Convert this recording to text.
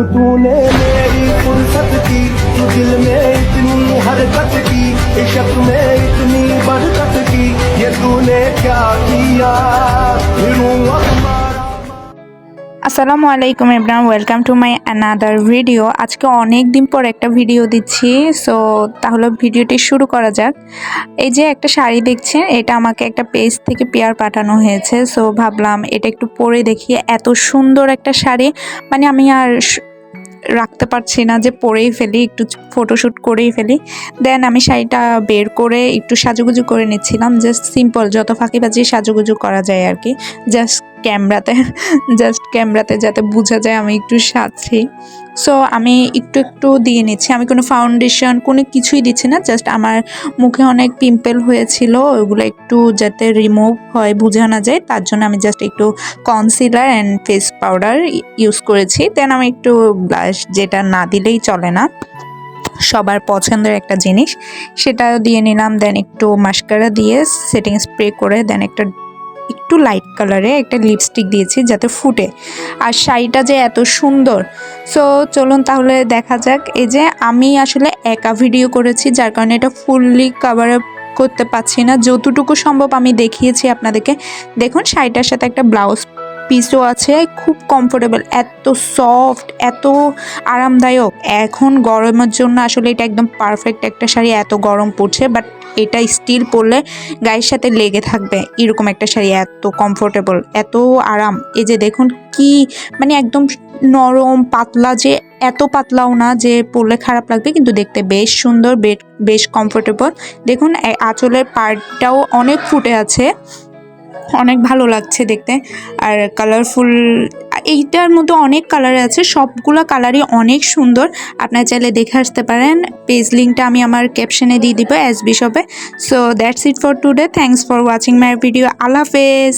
तूने मेरी फुर्सत की, तू दिल में इतनी हरकत की, इश्क में इतनी बरकत की, ये तूने क्या किया फिरूं अब। আসসালামু আলাইকুম everyone, welcome to my another video. আজকে অনেক দিন পর একটা ভিডিও দিচ্ছি, সো তাহলে ভিডিওটি শুরু করা যাক। এই যে একটা শাড়ি দেখছেন, এটা আমাকে একটা পেজ থেকে পেয়ার পাঠানো হয়েছে, সো ভাবলাম এটা একটু পরে দেখি। এত সুন্দর একটা শাড়ি, মানে আমি আর রাখতে পারছি না যে পরেই ফেলি, একটু ফটোশ্যুট করেই ফেলি। দেন আমি শাড়িটা বের করে একটু সাজুগুজু করে নিচ্ছিলাম, জাস্ট সিম্পল যত ফাঁকিবাজি সাজুগুজু করা যায় আর কি, জাস্ট ক্যামেরাতে যাতে বোঝা যায় আমি একটু সাজছি। সো আমি একটু দিয়ে নিচ্ছি, আমি কোনো ফাউন্ডেশন কোনো কিছুই দিচ্ছি না, জাস্ট আমার মুখে অনেক পিম্পল হয়েছিল, ওগুলো একটু যাতে রিমুভ হয় বোঝা না যায়, তার জন্য আমি জাস্ট একটু concealer and face powder use করেছি। দেন আমি একটু ব্লাশ, যেটা না দিলেই চলে না, সবার পছন্দের একটা জিনিস, সেটা দিয়ে নিলাম। দেন একটু মাস্কারা দিয়ে সেটিং স্প্রে করে দেন একটু লাইট কালারে একটা লিপস্টিক দিয়েছি যাতে ফুটে। আর শাড়িটা যে এত সুন্দর, সো চলুন তাহলে দেখা যাক। এই যে আমি আসলে একা ভিডিও করেছি, যার কারণে এটা ফুললি কভার আপ করতে পারছি না, যতটুকু সম্ভব আমি দেখিয়েছি আপনাদেরকে। দেখুন শাড়িটার সাথে একটা ব্লাউজ পিসও আছে, খুব কমফোর্টেবল, এত সফট, এত আরামদায়ক। এখন গরমের জন্য আসলে এটা একদম পারফেক্ট একটা শাড়ি, এত গরম পড়ছে বাট এটা স্টিল পরলে গায়ের সাথে লেগে থাকবে এরকম একটা শাড়ি, এত কমফোর্টেবল, এত আরাম। এই যে দেখুন কি, মানে একদম নরম পাতলা, যে এত পাতলাও না যে পরলে খারাপ লাগবে, কিন্তু দেখতে বেশ সুন্দর, বেশ কমফোর্টেবল। দেখুন আঁচলের পার্টটাও অনেক ফুটে আছে, অনেক ভালো লাগছে দেখতে। আর কালারফুল, এইটার মধ্যে অনেক কালার আছে, সবগুলো কালারই অনেক সুন্দর। আপনারা চাইলে দেখে আসতে পারেন, পেজ লিঙ্কটা আমি আমার ক্যাপশনে দিয়ে দিব এসবি শপে। So that's it for today, thanks for watching my video. আল্লাহ হাফেজ।